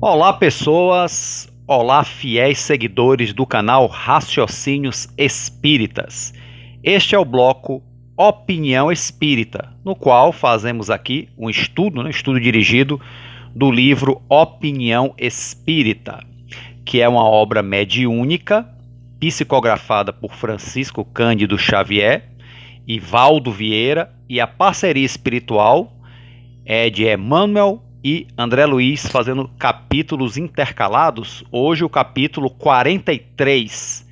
Olá, pessoas! Olá, fiéis seguidores do canal Raciocínios Espíritas. Este é o bloco Opinião Espírita, no qual fazemos aqui um estudo, um estudo dirigido do livro Opinião Espírita, que é uma obra mediúnica, psicografada por Francisco Cândido Xavier e Valdo Vieira, e a parceria espiritual é de Emmanuel e André Luiz, fazendo capítulos intercalados. Hoje o capítulo 43,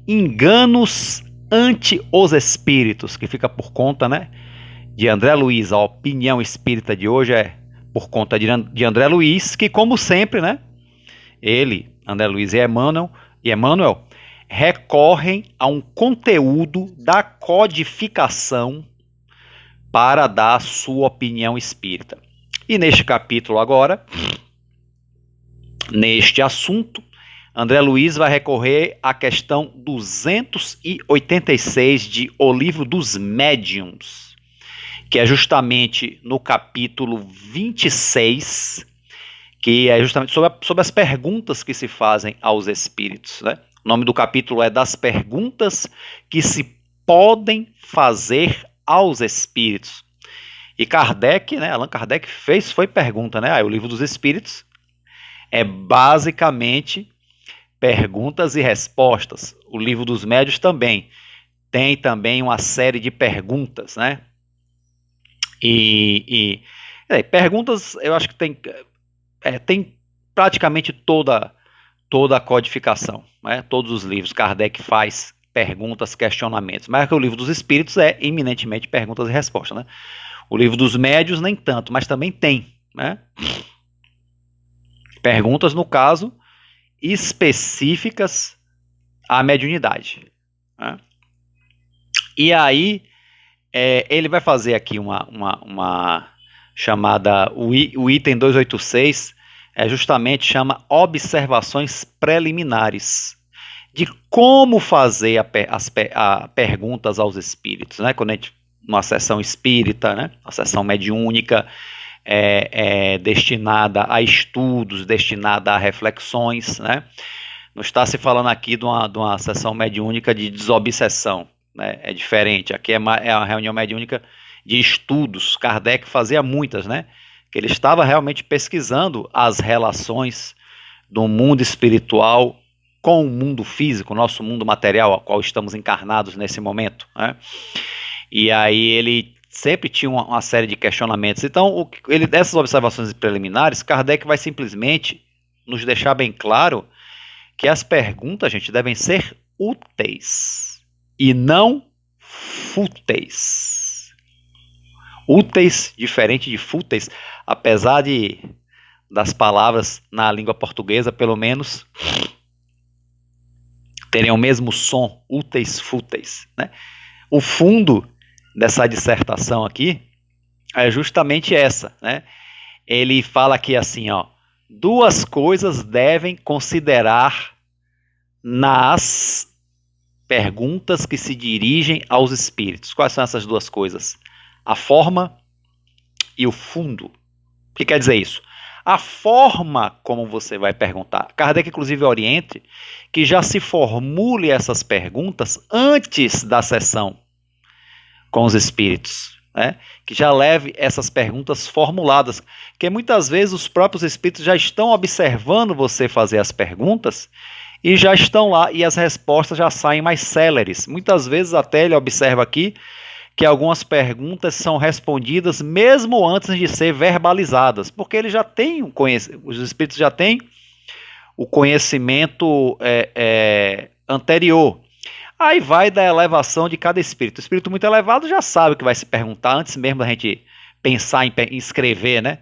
Enganos ante os Espíritos, que fica por conta, de André Luiz. A opinião espírita de hoje é por conta de André Luiz, que como sempre, ele, André Luiz e Emmanuel recorrem a um conteúdo da codificação para dar sua opinião espírita. E neste capítulo agora, neste assunto, André Luiz vai recorrer à questão 286 de O Livro dos Médiuns, que é justamente no capítulo 26, que é justamente sobre as perguntas que se fazem aos espíritos, O nome do capítulo é Das Perguntas que se podem fazer aos espíritos. E Kardec, Allan Kardec foi pergunta, o Livro dos Espíritos é basicamente perguntas e respostas. O Livro dos Médiuns também tem uma série de perguntas, perguntas, eu acho que tem praticamente toda a codificação, Todos os livros Kardec faz perguntas, questionamentos, mas o Livro dos Espíritos é eminentemente perguntas e respostas, O Livro dos Médiuns nem tanto, mas também tem, perguntas, no caso, específicas à mediunidade, E aí, ele vai fazer aqui uma chamada, o item 286, justamente chama Observações Preliminares, de como fazer as perguntas aos espíritos, Quando a gente, numa sessão espírita, uma sessão mediúnica, destinada a estudos, destinada a reflexões, Não está se falando aqui de uma sessão mediúnica de desobsessão, É diferente. Aqui é uma reunião mediúnica de estudos. Kardec fazia muitas, Que ele estava realmente pesquisando as relações do mundo espiritual com o mundo físico, nosso mundo material, ao qual estamos encarnados nesse momento, E aí ele sempre tinha uma série de questionamentos. Então, dessas observações preliminares, Kardec vai simplesmente nos deixar bem claro que as perguntas, gente, devem ser úteis e não fúteis. Úteis, diferente de fúteis, apesar das palavras na língua portuguesa, pelo menos, terem o mesmo som, úteis, fúteis, O fundo dessa dissertação aqui é justamente essa, Ele fala aqui assim, duas coisas devem considerar nas perguntas que se dirigem aos espíritos. Quais são essas duas coisas? A forma e o fundo. O que quer dizer isso? A forma como você vai perguntar. Kardec, inclusive, orienta que já se formule essas perguntas antes da sessão com os espíritos, Que já leve essas perguntas formuladas, porque muitas vezes os próprios espíritos já estão observando você fazer as perguntas e já estão lá, e as respostas já saem mais céleres. Muitas vezes até ele observa aqui que algumas perguntas são respondidas mesmo antes de ser verbalizadas, porque ele já tem os espíritos já têm o conhecimento anterior. Aí vai da elevação de cada espírito. O espírito muito elevado já sabe o que vai se perguntar antes mesmo da gente pensar em escrever,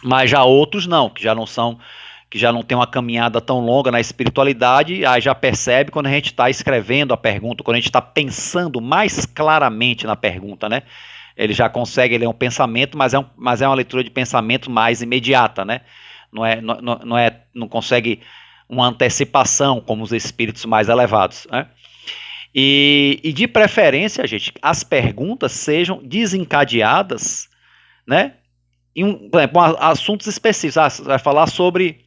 Mas já outros não, que já não tem uma caminhada tão longa na espiritualidade, aí já percebe quando a gente está escrevendo a pergunta, quando a gente está pensando mais claramente na pergunta, Ele já consegue ler um pensamento, mas é uma leitura de pensamento mais imediata, Não consegue uma antecipação como os espíritos mais elevados, E de preferência, gente, as perguntas sejam desencadeadas, por exemplo, assuntos específicos. Vai falar sobre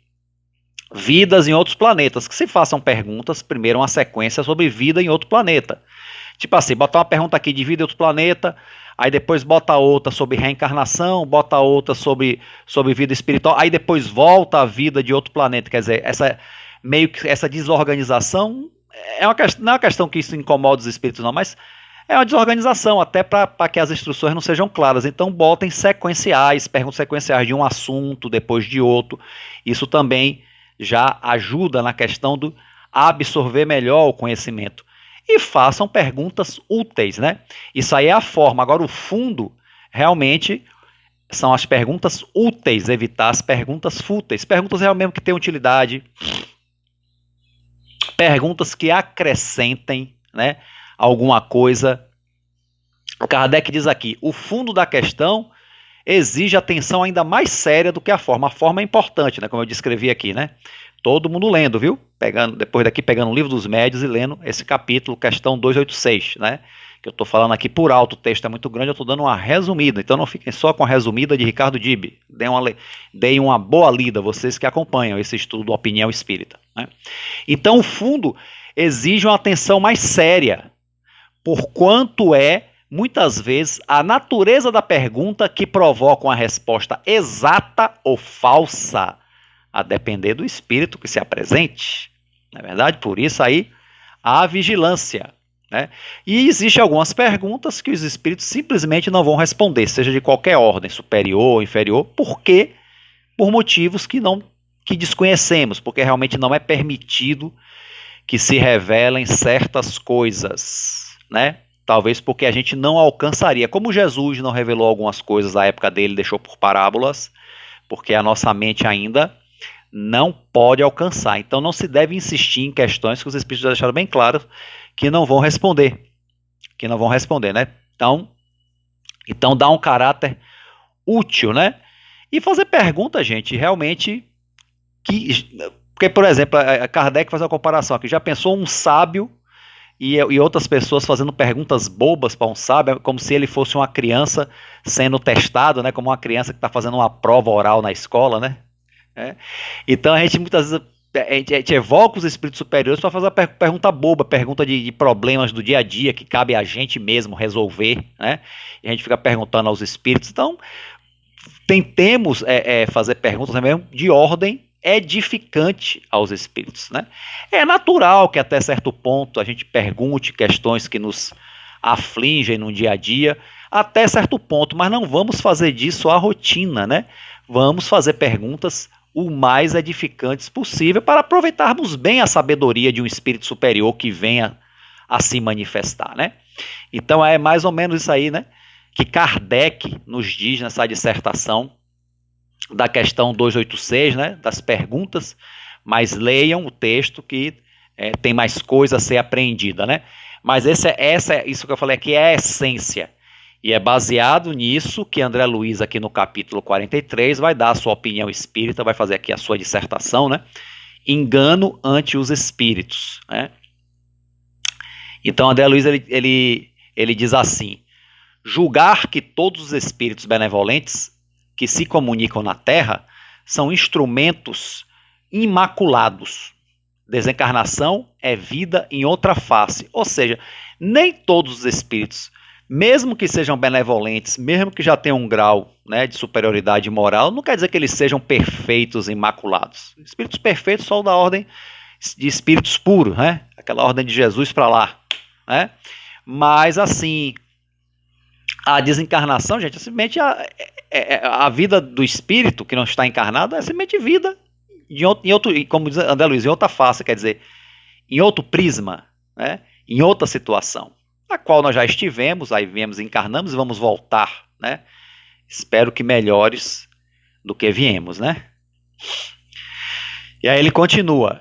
vidas em outros planetas. Que se façam perguntas, primeiro uma sequência sobre vida em outro planeta. Tipo assim, botar uma pergunta aqui de vida em outro planeta, aí depois bota outra sobre reencarnação, bota outra sobre vida espiritual, aí depois volta a vida de outro planeta. Quer dizer, meio que essa desorganização não é uma questão que isso incomoda os espíritos, não, mas é uma desorganização, até para que as instruções não sejam claras. Então, botem sequenciais, perguntas sequenciais de um assunto, depois de outro. Isso também já ajuda na questão do absorver melhor o conhecimento. E façam perguntas úteis, né? Isso aí é a forma. Agora, o fundo, realmente, são as perguntas úteis, evitar as perguntas fúteis. Perguntas realmente que têm utilidade, perguntas que acrescentem, né, alguma coisa. O Kardec diz aqui, o fundo da questão exige atenção ainda mais séria do que a forma. A forma é importante, né, como eu descrevi aqui, né? Todo mundo lendo, viu? Depois daqui pegando o Livro dos Médiuns e lendo esse capítulo, questão 286, né? Que eu estou falando aqui por alto, o texto é muito grande, eu estou dando uma resumida, então não fiquem só com a resumida de Ricardo Dib. Deem uma boa lida, vocês que acompanham esse estudo Opinião Espírita, né? Então o fundo exige uma atenção mais séria, porquanto muitas vezes, a natureza da pergunta que provoca uma resposta exata ou falsa, a depender do espírito que se apresente. Não é verdade? Por isso aí, a vigilância, né? E existem algumas perguntas que os espíritos simplesmente não vão responder, seja de qualquer ordem, superior ou inferior, porque por motivos que desconhecemos, porque realmente não é permitido que se revelem certas coisas, né? Talvez porque a gente não alcançaria. Como Jesus não revelou algumas coisas na época dele, deixou por parábolas, porque a nossa mente ainda não pode alcançar. Então não se deve insistir em questões que os espíritos já deixaram bem claro que não vão responder. Né? Então dá um caráter útil, né? E fazer pergunta, gente, realmente porque, por exemplo, a Kardec faz uma comparação aqui. Já pensou um sábio e outras pessoas fazendo perguntas bobas para um sábio, como se ele fosse uma criança sendo testado, né? Como uma criança que está fazendo uma prova oral na escola, né? Então a gente muitas vezes a gente evoca os espíritos superiores para fazer uma pergunta boba, pergunta de problemas do dia a dia que cabe a gente mesmo resolver, né? E a gente fica perguntando aos espíritos. Então tentemos fazer perguntas mesmo de ordem edificante aos espíritos, né? É natural que até certo ponto a gente pergunte questões que nos afligem no dia a dia, até certo ponto, mas não vamos fazer disso a rotina, né? Vamos fazer perguntas o mais edificantes possível para aproveitarmos bem a sabedoria de um espírito superior que venha a se manifestar, né? Então é mais ou menos isso aí, né? Que Kardec nos diz nessa dissertação da questão 286, né, das perguntas, mas leiam o texto que tem mais coisa a ser apreendida, né? Mas isso que eu falei aqui é a essência, e é baseado nisso que André Luiz aqui no capítulo 43 vai dar a sua opinião espírita, vai fazer aqui a sua dissertação, né? Engano ante os espíritos, né? Então André Luiz ele diz assim: julgar que todos os espíritos benevolentes que se comunicam na Terra são instrumentos imaculados. Desencarnação é vida em outra face. Ou seja, nem todos os espíritos, mesmo que sejam benevolentes, mesmo que já tenham um grau, né, de superioridade moral, não quer dizer que eles sejam perfeitos, imaculados. Espíritos perfeitos são da ordem de espíritos puros, né? Aquela ordem de Jesus para lá, né? Mas assim, a desencarnação, gente, é simplesmente a vida do espírito que não está encarnado é simplesmente vida em outro, como diz André Luiz, em outra face, quer dizer, em outro prisma, né? Em outra situação, na qual nós já estivemos, aí viemos, encarnamos e vamos voltar, né? Espero que melhores do que viemos, né? E aí ele continua,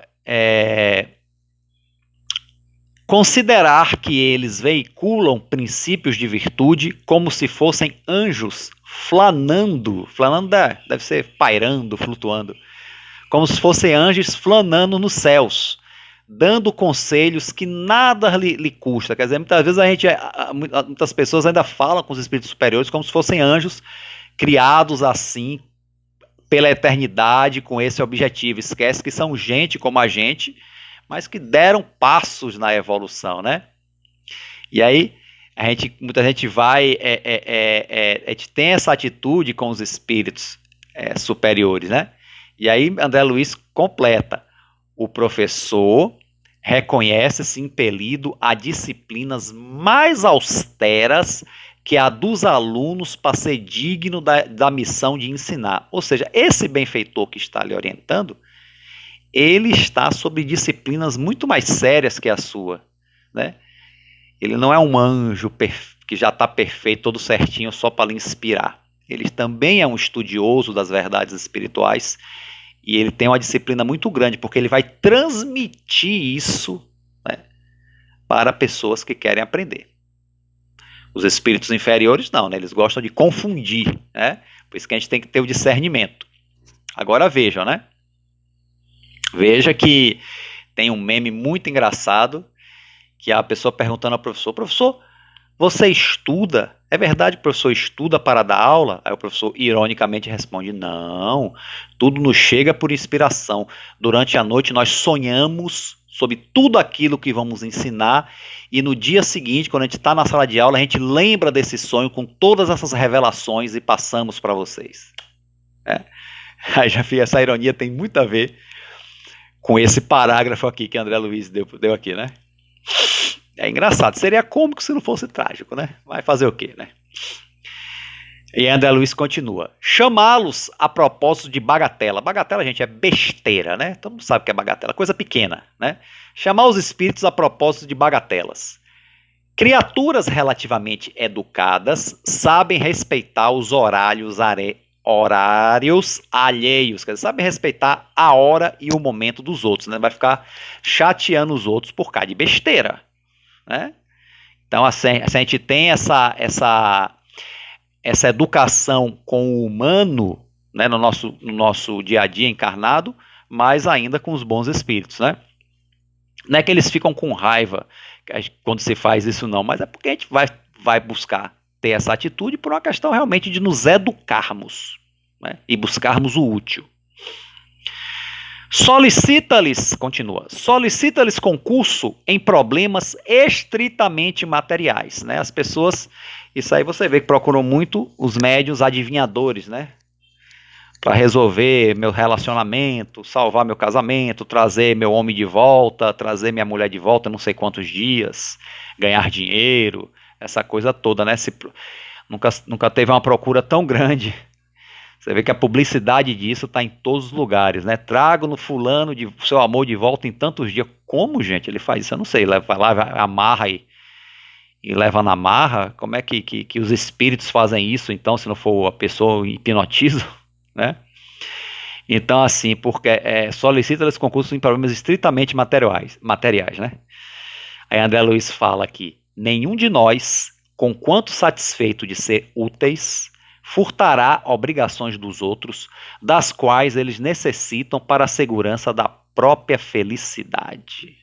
considerar que eles veiculam princípios de virtude como se fossem anjos flanando deve ser pairando, flutuando, como se fossem anjos flanando nos céus, dando conselhos que nada lhe custa. Quer dizer, muitas vezes muitas pessoas ainda falam com os espíritos superiores como se fossem anjos criados assim pela eternidade com esse objetivo. Esquece que são gente como a gente, mas que deram passos na evolução, né? E aí muita gente vai, a gente tem essa atitude com os espíritos superiores, né? E aí André Luiz completa: o professor reconhece-se impelido a disciplinas mais austeras que a dos alunos para ser digno da missão de ensinar. Ou seja, esse benfeitor que está lhe orientando, ele está sob disciplinas muito mais sérias que a sua, né? Ele não é um anjo que já está perfeito, todo certinho, só para lhe inspirar. Ele também é um estudioso das verdades espirituais e ele tem uma disciplina muito grande, porque ele vai transmitir isso, né, para pessoas que querem aprender. Os espíritos inferiores não, né? Eles gostam de confundir, né? Por isso que a gente tem que ter o discernimento. Agora vejam, né? Veja que tem um meme muito engraçado, que é a pessoa perguntando ao professor: professor, você estuda? É verdade que o professor estuda para dar aula? Aí o professor ironicamente responde: não, tudo nos chega por inspiração. Durante a noite nós sonhamos sobre tudo aquilo que vamos ensinar, e no dia seguinte, quando a gente está na sala de aula, a gente lembra desse sonho com todas essas revelações e passamos para vocês. Aí já fica, essa ironia tem muito a ver com esse parágrafo aqui que André Luiz deu aqui, né? É engraçado, seria cômico se não fosse trágico, né? Vai fazer o quê, né? E André Luiz continua: chamá-los a propósito de bagatela. Bagatela, gente, é besteira, né? Todo mundo sabe o que é bagatela, coisa pequena, né? Chamar os espíritos a propósito de bagatelas. Criaturas relativamente educadas sabem respeitar os horários alheios, quer dizer, sabem respeitar a hora e o momento dos outros, né? Vai ficar chateando os outros por causa de besteira, né? Então, assim, a gente tem essa educação com o humano, né, no nosso dia a dia encarnado, mas ainda com os bons espíritos, né? Não é que eles ficam com raiva quando se faz isso, não, mas é porque a gente vai buscar ter essa atitude por uma questão realmente de nos educarmos, né, e buscarmos o útil. Solicita-lhes concurso em problemas estritamente materiais, né? As pessoas, isso aí você vê que procuram muito os médiuns adivinhadores, né? Para resolver meu relacionamento, salvar meu casamento, trazer meu homem de volta, trazer minha mulher de volta não sei quantos dias, ganhar dinheiro, essa coisa toda, né? Nunca teve uma procura tão grande. Você vê que a publicidade disso está em todos os lugares, né? Trago no fulano seu amor de volta em tantos dias. Como, gente, ele faz isso? Eu não sei. Vai lá, amarra e leva na marra. Como é que os espíritos fazem isso, então, se não for a pessoa hipnotiza, né? Então, assim, porque solicita-lhes concursos em problemas estritamente materiais, né? Aí André Luiz fala aqui: nenhum de nós, conquanto satisfeito de ser úteis, furtará obrigações dos outros, das quais eles necessitam para a segurança da própria felicidade.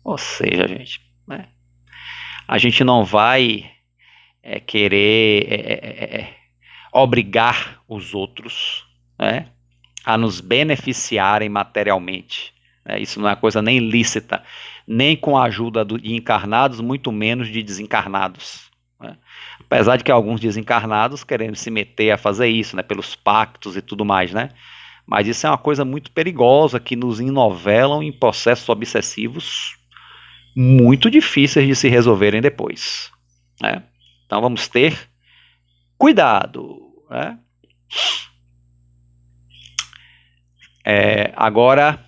Ou seja, gente, né, a gente não vai querer obrigar os outros, né, a nos beneficiarem materialmente. Isso não é coisa nem lícita, nem com a ajuda de encarnados, muito menos de desencarnados, né? Apesar de que alguns desencarnados querendo se meter a fazer isso, né, pelos pactos e tudo mais, né? Mas isso é uma coisa muito perigosa que nos enovelam em processos obsessivos muito difíceis de se resolverem depois, né? Então vamos ter cuidado, né? Agora,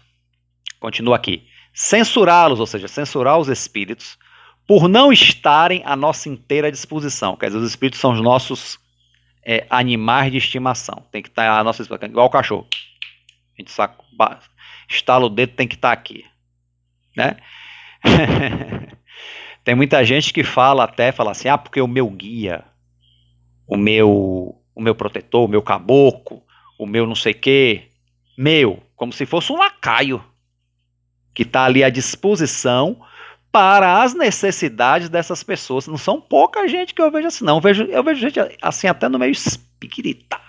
continua aqui: censurá-los, ou seja, censurar os espíritos por não estarem à nossa inteira disposição. Quer dizer, os espíritos são os nossos animais de estimação. Tem que estar à nossa disposição, igual o cachorro. A gente estala o dedo, tem que estar aqui, né? Tem muita gente que fala assim: porque o meu guia, o meu protetor, o meu caboclo, o meu não sei o quê, como se fosse um lacaio que está ali à disposição para as necessidades dessas pessoas. Não são pouca gente que eu vejo assim, não. Eu vejo gente assim até no meio espírita,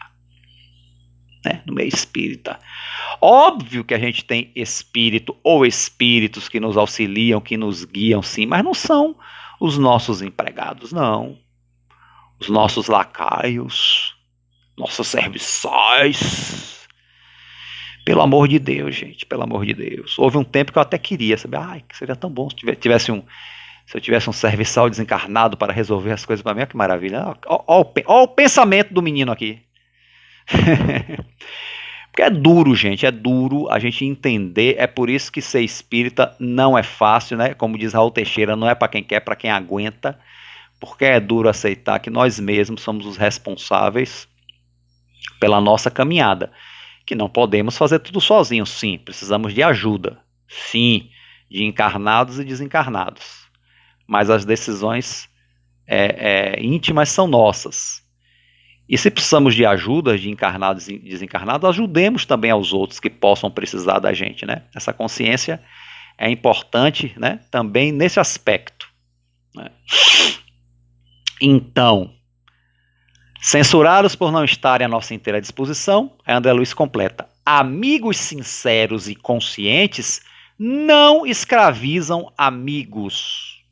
né? No meio espírita. Óbvio que a gente tem espírito ou espíritos que nos auxiliam, que nos guiam, sim, mas não são os nossos empregados, não. Os nossos lacaios, nossos serviçais. Pelo amor de Deus, gente, pelo amor de Deus. Houve um tempo que eu até queria, sabe? Ai, que seria tão bom se eu tivesse um serviçal desencarnado para resolver as coisas para mim. Olha que maravilha. Olha o pensamento do menino aqui. Porque é duro, gente, é duro a gente entender. É por isso que ser espírita não é fácil, né? Como diz Raul Teixeira, não é para quem quer, é para quem aguenta. Porque é duro aceitar que nós mesmos somos os responsáveis pela nossa caminhada. Que não podemos fazer tudo sozinhos, sim. Precisamos de ajuda, sim, de encarnados e desencarnados. Mas as decisões íntimas são nossas. E se precisamos de ajuda de encarnados e desencarnados, ajudemos também aos outros que possam precisar da gente, né? Essa consciência é importante, né? Também nesse aspecto, né? Então, censurados por não estarem à nossa inteira disposição, André Luiz completa: amigos sinceros e conscientes não escravizam amigos.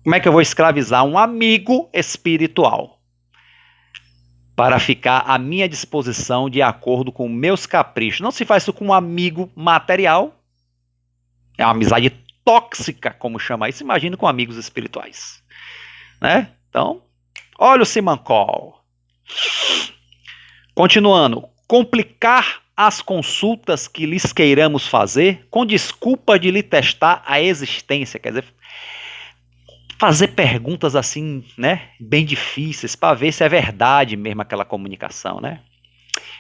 Como é que eu vou escravizar um amigo espiritual? Para ficar à minha disposição de acordo com meus caprichos. Não se faz isso com um amigo material. É uma amizade tóxica, como chama isso. Imagina com amigos espirituais, né? Então, olha o Simancol. Continuando. Complicar as consultas que lhes queiramos fazer com desculpa de lhe testar a existência. Quer dizer, fazer perguntas assim, né, bem difíceis, para ver se é verdade mesmo aquela comunicação, né?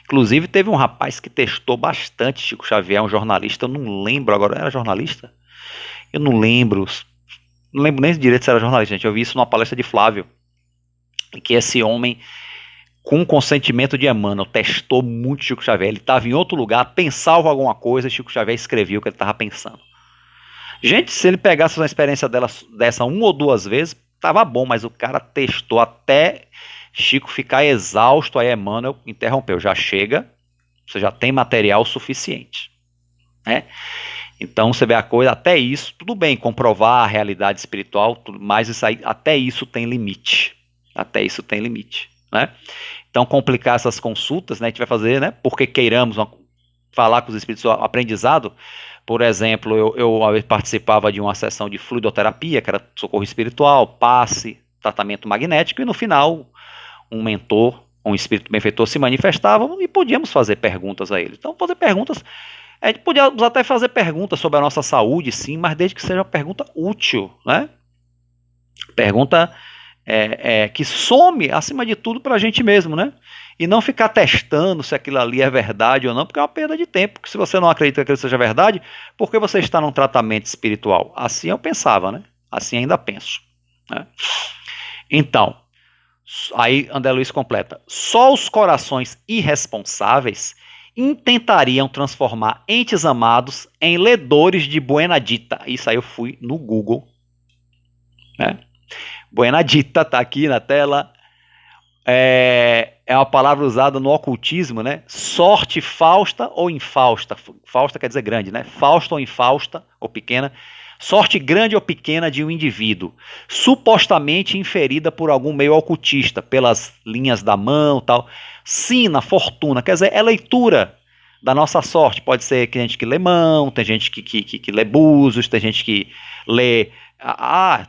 Inclusive teve um rapaz que testou bastante Chico Xavier, um jornalista, eu não lembro agora, era jornalista? Eu não lembro nem direito se era jornalista, gente, eu vi isso numa palestra de Flávio, que esse homem, com consentimento de Emmanuel, testou muito Chico Xavier, ele estava em outro lugar, pensava alguma coisa, Chico Xavier escrevia o que ele estava pensando. Gente, se ele pegasse uma experiência dessa uma ou duas vezes, tava bom, mas o cara testou até Chico ficar exausto, aí Emmanuel interrompeu, já chega, você já tem material suficiente, né? Então você vê a coisa, até isso, tudo bem, comprovar a realidade espiritual, tudo mais, isso aí, até isso tem limite, né? Então complicar essas consultas, né, a gente vai fazer, né, porque queiramos falar com os espíritos, aprendizado. Por exemplo, eu participava de uma sessão de fluidoterapia, que era socorro espiritual, passe, tratamento magnético, e no final um mentor, um espírito benfeitor se manifestava e podíamos fazer perguntas a ele. Então, fazer perguntas, a gente podíamos até fazer perguntas sobre a nossa saúde, sim, mas desde que seja uma pergunta útil, né? Pergunta que some, acima de tudo, para a gente mesmo, né? E não ficar testando se aquilo ali é verdade ou não, porque é uma perda de tempo. Porque se você não acredita que aquilo seja verdade, por que você está num tratamento espiritual? Assim eu pensava, né? Assim ainda penso, né? Então, aí André Luiz completa: só os corações irresponsáveis intentariam transformar entes amados em ledores de Buena Dita. Isso aí eu fui no Google, né? Buena Dita tá aqui na tela. É uma palavra usada no ocultismo, né? Sorte fausta ou infausta. Fausta quer dizer grande, né? Fausta ou infausta, ou pequena. Sorte grande ou pequena de um indivíduo, supostamente inferida por algum meio ocultista, pelas linhas da mão, tal. Sina, fortuna, quer dizer, é leitura da nossa sorte. Pode ser que gente que lê mão, tem gente que lê búzios, tem gente que lê...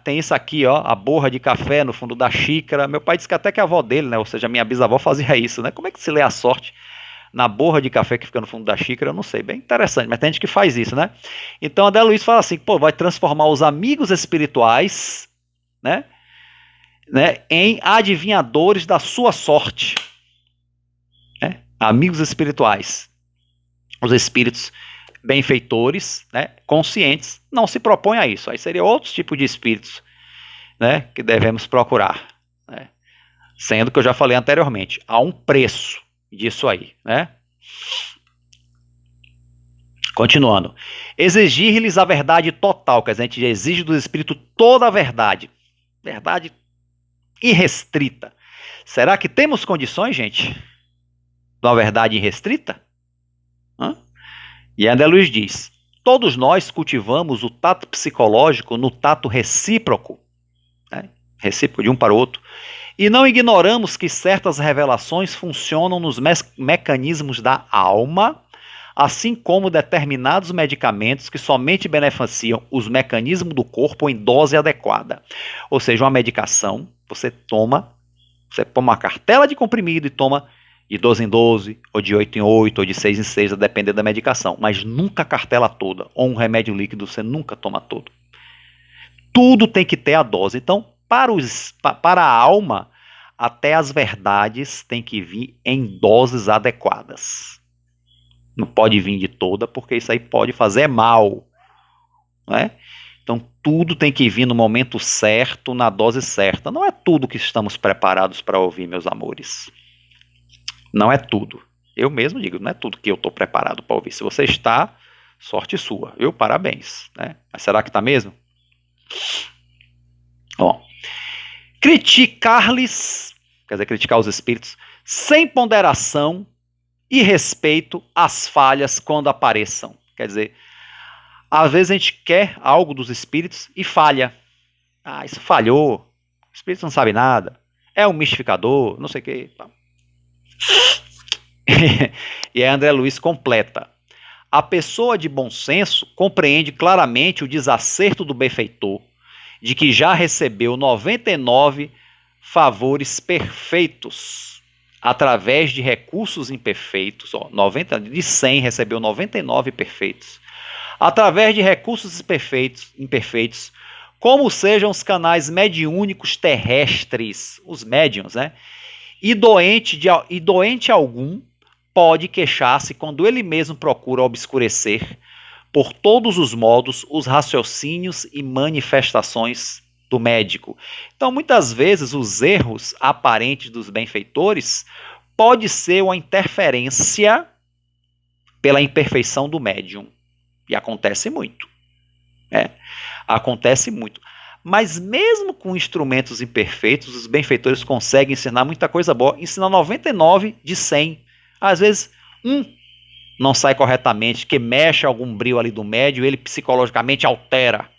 tem isso aqui, ó, a borra de café no fundo da xícara. Meu pai disse que até que a avó dele, né, ou seja, minha bisavó fazia isso, né? Como é que se lê a sorte na borra de café que fica no fundo da xícara? Eu não sei, bem interessante, mas tem gente que faz isso, né? Então André Luiz fala assim, pô, vai transformar os amigos espirituais, né, em adivinhadores da sua sorte, né? Amigos espirituais, os espíritos benfeitores, né, conscientes, não se propõem a isso. Aí seria outro tipo de espíritos, né, que devemos procurar, né? Sendo que eu já falei anteriormente, há um preço disso aí, né? Continuando. Exigir-lhes a verdade total, quer dizer, a gente exige do espírito toda a verdade irrestrita, Será que temos condições, gente, de uma verdade irrestrita? Hã? E André Luiz diz: todos nós cultivamos o tato psicológico no tato recíproco, né? Recíproco de um para o outro, e não ignoramos que certas revelações funcionam nos mecanismos da alma, assim como determinados medicamentos que somente beneficiam os mecanismos do corpo em dose adequada. Ou seja, uma medicação, você toma uma cartela de comprimido e toma de 12 em 12, ou de 8 em 8, ou de 6 em 6, a depender da medicação. Mas nunca a cartela toda, ou um remédio líquido, você nunca toma todo. Tudo tem que ter a dose. Então, para a alma, até as verdades têm que vir em doses adequadas. Não pode vir de toda, porque isso aí pode fazer mal, né? Então, tudo tem que vir no momento certo, na dose certa. Não é tudo que estamos preparados para ouvir, meus amores. Não é tudo. Eu mesmo digo, não é tudo que eu estou preparado para ouvir. Se você está, sorte sua, viu? Parabéns, né? Mas será que está mesmo? Bom, criticar-lhes, quer dizer, criticar os espíritos, sem ponderação e respeito às falhas quando apareçam. Quer dizer, às vezes a gente quer algo dos espíritos e falha. Ah, isso falhou. O espírito não sabe nada. É um mistificador, não sei o quê. E aí André Luiz completa: a pessoa de bom senso compreende claramente o desacerto do benfeitor, de que já recebeu 99 favores perfeitos através de recursos imperfeitos. 90, de 100 recebeu 99 perfeitos. Através de recursos imperfeitos, como sejam os canais mediúnicos terrestres, os médiuns, né? E doente algum pode queixar-se quando ele mesmo procura obscurecer, por todos os modos, os raciocínios e manifestações do médico. Então, muitas vezes, os erros aparentes dos benfeitores pode ser uma interferência pela imperfeição do médium. E acontece muito. Acontece muito. Mas mesmo com instrumentos imperfeitos, os benfeitores conseguem ensinar muita coisa boa. Ensinar 99 de 100. Às vezes, não sai corretamente, que mexe algum brilho ali do médium, ele psicologicamente altera.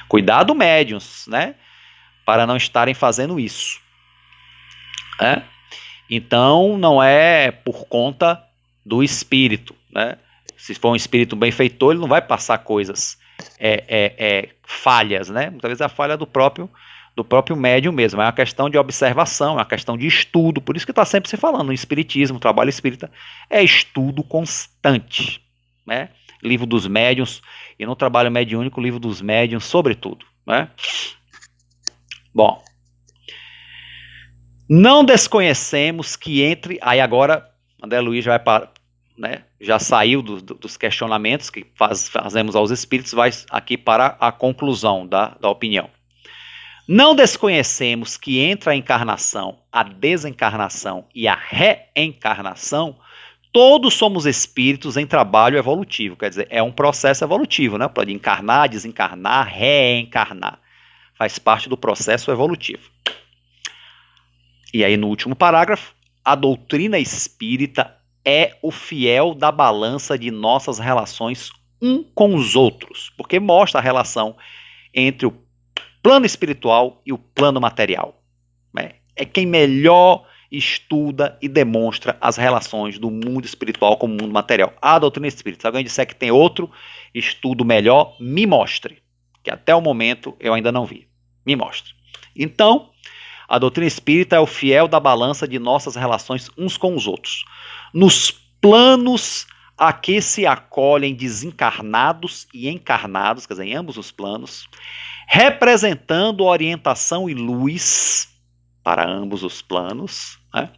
Cuidado, médiuns, né? Para não estarem fazendo isso. Então, não é por conta do espírito, né? Se for um espírito benfeitor, ele não vai passar coisas falhas, né? Muitas vezes é a falha do próprio médium mesmo. É uma questão de observação, é uma questão de estudo. Por isso que está sempre se falando no espiritismo, o trabalho espírita é estudo constante, né? Livro dos médiuns, e no trabalho mediúnico, livro dos médiuns, sobretudo, né? Bom, não desconhecemos que entre... Aí agora, André Luiz já vai para... Né, já saiu dos questionamentos que fazemos aos espíritos, vai aqui para a conclusão da opinião. Não desconhecemos que entre a encarnação, a desencarnação e a reencarnação, todos somos espíritos em trabalho evolutivo, quer dizer, é um processo evolutivo, né? Pode encarnar, desencarnar, reencarnar. Faz parte do processo evolutivo. E aí no último parágrafo, a doutrina espírita é o fiel da balança de nossas relações um com os outros, porque mostra a relação entre o plano espiritual e o plano material. Né? É quem melhor estuda e demonstra as relações do mundo espiritual com o mundo material. A doutrina espírita. Se alguém disser que tem outro estudo melhor, me mostre, que até o momento eu ainda não vi. Me mostre. Então, a doutrina espírita é o fiel da balança de nossas relações uns com os outros. Nos planos a que se acolhem desencarnados e encarnados, quer dizer, em ambos os planos, representando orientação e luz para ambos os planos, né?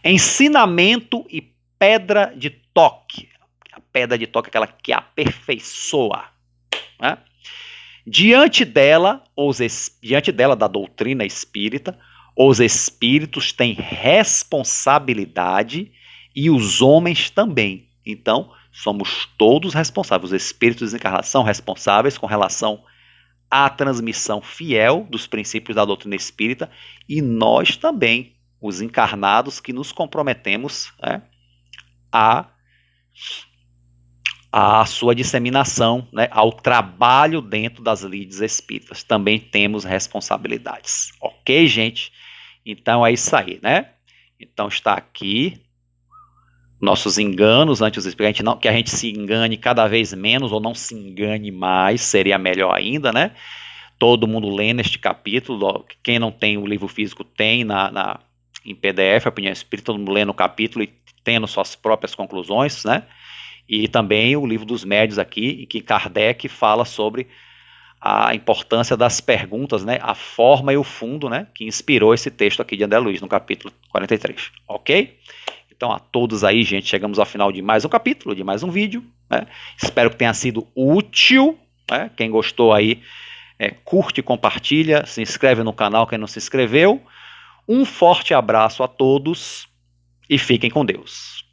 Ensinamento e pedra de toque. A pedra de toque é aquela que aperfeiçoa, né? Diante dela, da doutrina espírita, os espíritos têm responsabilidade e os homens também. Então, somos todos responsáveis. Os espíritos desencarnados são responsáveis com relação a transmissão fiel dos princípios da doutrina espírita, e nós também, os encarnados, que nos comprometemos, né, a sua disseminação, né, ao trabalho dentro das lides espíritas. Também temos responsabilidades. Ok, gente? Então é isso aí, né? Então está aqui nossos enganos antes dos espíritos, que a gente se engane cada vez menos ou não se engane mais, seria melhor ainda, né? Todo mundo lendo este capítulo, quem não tem o livro físico tem em PDF, a Opinião Espírita, todo mundo lendo o capítulo e tendo suas próprias conclusões, né? E também o livro dos médiuns aqui, em que Kardec fala sobre a importância das perguntas, né? A forma e o fundo, né? Que inspirou esse texto aqui de André Luiz, no capítulo 43, ok? Então a todos aí, gente, chegamos ao final de mais um capítulo, de mais um vídeo, né? Espero que tenha sido útil, né? Quem gostou aí, curte, compartilha, se inscreve no canal quem não se inscreveu. Um forte abraço a todos e fiquem com Deus.